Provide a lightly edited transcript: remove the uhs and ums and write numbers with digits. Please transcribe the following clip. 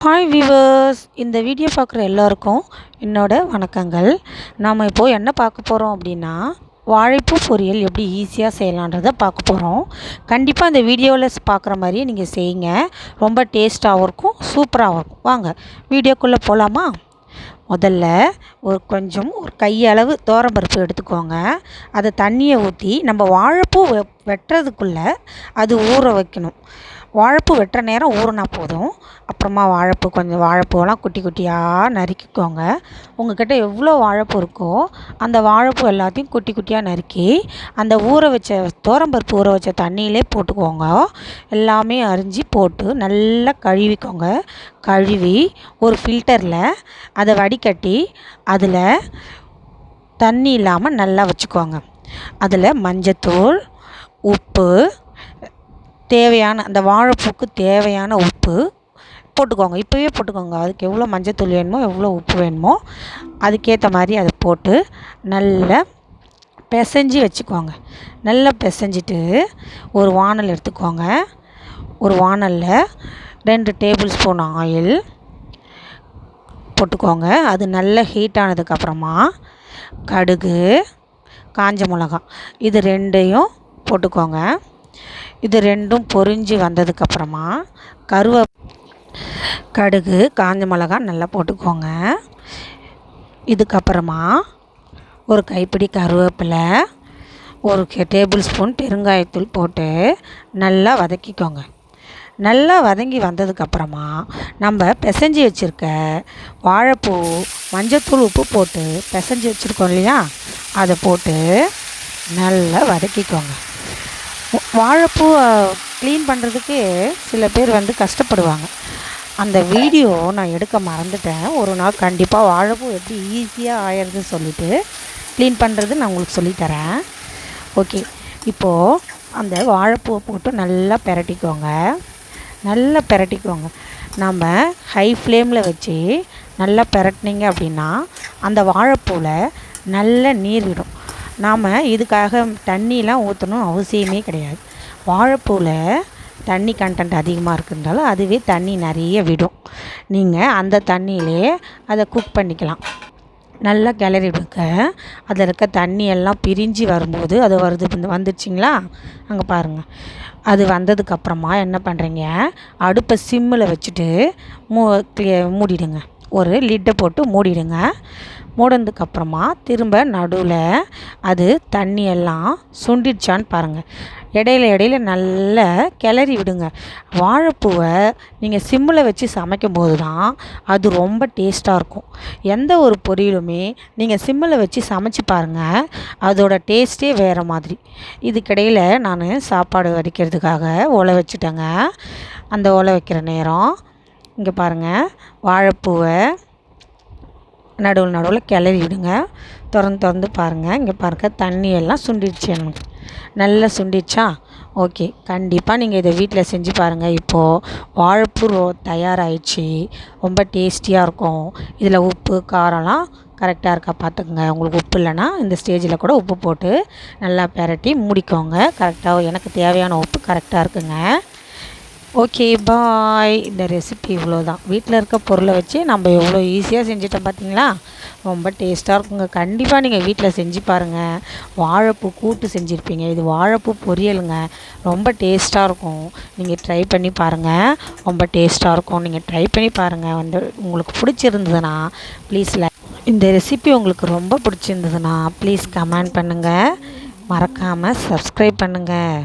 Hi viewers, இந்த video பார்க்குற எல்லாருக்கும் என்னோட வணக்கங்கள். நாம் இப்போது என்ன பார்க்க போகிறோம் அப்படின்னா, வாழைப்பூ பொரியல் எப்படி ஈஸியாக செய்யலான்றதை பார்க்க போகிறோம். கண்டிப்பாக இந்த வீடியோவில் பார்க்குற மாதிரியே நீங்கள் செய்யுங்க. ரொம்ப டேஸ்ட்டாகவும் இருக்கும், சூப்பராகவும் இருக்கும். வாங்க வீடியோக்குள்ளே போகலாமா? முதல்ல ஒரு கையளவு துவரம்பருப்பு எடுத்துக்கோங்க. அதை தண்ணியை ஊற்றி நம்ம வாழைப்பூ வெட்டுறதுக்குள்ளே அது ஊற வைக்கணும். வாழைப்பூ வெட்டுற நேரம் ஊறினா போதும். அப்புறமா வாழைப்பூவெல்லாம் குட்டி குட்டியாக நறுக்கிக்கோங்க. உங்கள்கிட்ட எவ்வளோ வாழைப்பூ இருக்கோ அந்த வாழைப்பூ எல்லாத்தையும் குட்டி குட்டியாக நறுக்கி அந்த துவரம்பருப்பு ஊற வச்ச தண்ணியிலே போட்டுக்கோங்க. எல்லாமே அரிஞ்சு போட்டு நல்லா கழுவிக்கோங்க. கழுவி ஒரு ஃபில்டரில் அதை வடிகட்டி அதில் தண்ணி இல்லாமல் நல்லா வச்சுக்கோங்க. அதில் மஞ்சத்தூள், உப்பு, அந்த வாழைப்பூக்கு தேவையான உப்பு போட்டுக்கோங்க. இப்போவே போட்டுக்கோங்க. அதுக்கு எவ்வளோ மஞ்சத்தூள் வேணுமோ, எவ்வளோ உப்பு வேணுமோ அதுக்கேற்ற மாதிரி அதை போட்டு நல்லா பிசைஞ்சு வச்சுக்கோங்க. நல்லா பிசைஞ்சிட்டு ஒரு வானல் எடுத்துக்கோங்க. ஒரு வானலில் 2 டேபிள் ஸ்பூன் ஆயில் போட்டுக்கோங்க. அது நல்லா ஹீட் ஆனதுக்கப்புறமா கடுகு, காஞ்ச மிளகாய் இது 2ஐயும் போட்டுக்கோங்க. இது 2ம் பொரிஞ்சு வந்ததுக்கப்புறமா கடுகு, காஞ்ச மிளகாய் நல்லா போட்டுக்கோங்க. இதுக்கப்புறமா ஒரு கைப்பிடி கருவேப்பிலை, ஒரு டேபிள் ஸ்பூன் பெருங்காயத்தூள் போட்டு நல்லா வதக்கிக்கோங்க. நல்லா வதங்கி வந்ததுக்கப்புறமா நம்ம பிசைஞ்சி வச்சுருக்க வாழைப்பூ மஞ்சத்தூள், உப்பு போட்டு பிசைஞ்சி வச்சுருக்கோம் இல்லையா, அதை போட்டு நல்லா வதக்கிக்கோங்க. வாழைப்பூ க்ளீன் பண்ணுறதுக்கு சில பேர் கஷ்டப்படுவாங்க. அந்த வீடியோ நான் எடுக்க மறந்துட்டேன். ஒரு நாள் கண்டிப்பாக வாழைப்பூ எப்படி ஈஸியாக ஆயிடுதுன்னு சொல்லிவிட்டு க்ளீன் பண்ணுறது நான் உங்களுக்கு சொல்லித்தரேன். ஓகே, இப்போது அந்த வாழைப்பூவை போட்டு நல்லா பிரட்டிக்கோங்க. நம்ம ஹை ஃப்ளேமில் வச்சு நல்லா பிரட்டினீங்க அப்படின்னா அந்த வாழைப்பூவில் நல்ல நீர் விடும். நாம் இதுக்காக தண்ணியெலாம் ஊற்றணும் அவசியமே கிடையாது. வாழைப்பூவில் தண்ணி கண்டென்ட் அதிகமாக இருக்குன்றாலும் அதுவே தண்ணி நிறைய விடும். நீங்கள் அந்த தண்ணியிலே அதை குக் பண்ணிக்கலாம். நல்லா கிளறி விடுங்க. அதில் இருக்க தண்ணியெல்லாம் பிரிஞ்சு வரும்போது அது வந்துடுச்சிங்களா, அங்கே பாருங்கள். அது வந்ததுக்கப்புறமா என்ன பண்ணுறீங்க, அடுப்பை சிம்மில் வச்சுட்டு மூடிடுங்க. ஒரு லிட்டை போட்டு மூடிடுங்க. மூடினதுக்கப்புறமா திரும்ப நடுவில் அது தண்ணியெல்லாம் சுண்டிடுச்சான்னு பாருங்கள். இடையில நல்லா கிளறி விடுங்க. வாழைப்பூவை நீங்கள் சிம்மில் வச்சு சமைக்கும் போது தான் அது ரொம்ப டேஸ்ட்டாக இருக்கும். எந்த ஒரு பொரியலுமே நீங்கள் சிம்மில் வச்சு சமைச்சு பாருங்கள், அதோட டேஸ்ட்டே வேறு மாதிரி. இதுக்கிடையில் நான் சாப்பாடு வடிக்கிறதுக்காக ஒலை வச்சுட்டேங்க. அந்த ஒலை வைக்கிற நேரம் இங்கே பாருங்கள், வாழைப்பூவை நடுவில் கிளறி விடுங்க. திறந்து பாருங்கள். இங்கே பாருங்கள், தண்ணியெல்லாம் சுண்டிடுச்சு. எனக்கு நல்லா சுண்டிடுச்சா? ஓகே, கண்டிப்பாக நீங்கள் இதை வீட்டில் செஞ்சு பாருங்கள். இப்போது வாழைப்பூ தயாராகிடுச்சு. ரொம்ப டேஸ்டியாக இருக்கும். இதில் உப்பு காரம்லாம் கரெக்டாக இருக்கா பார்த்துக்குங்க. உங்களுக்கு உப்பு இல்லைன்னா இந்த ஸ்டேஜில் கூட உப்பு போட்டு நல்லா பிரட்டி மூடிக்கோங்க. கரெக்டாக எனக்கு தேவையான உப்பு கரெக்டாக இருக்குங்க. ஓகே, பாய். இந்த ரெசிபி இவ்வளோ தான். வீட்டில் இருக்க பொருளை வச்சு நம்ம எவ்வளோ ஈஸியாக செஞ்சிட்டோம் பார்த்தீங்களா? ரொம்ப டேஸ்ட்டாக இருக்குங்க. கண்டிப்பாக நீங்கள் வீட்டில் செஞ்சு பாருங்கள். வாழைப்பூ கூட்டு செஞ்சுருப்பீங்க, இது வாழைப்பூ பொரியலுங்க. ரொம்ப டேஸ்ட்டாக இருக்கும். நீங்கள் ட்ரை பண்ணி பாருங்கள். ரொம்ப டேஸ்ட்டாக இருக்கும். நீங்கள் ட்ரை பண்ணி பாருங்கள். உங்களுக்கு பிடிச்சிருந்ததுன்னா ப்ளீஸ் இந்த ரெசிபி உங்களுக்கு ரொம்ப பிடிச்சிருந்ததுன்னா ப்ளீஸ் கமெண்ட் பண்ணுங்கள். மறக்காமல் சப்ஸ்கிரைப் பண்ணுங்கள்.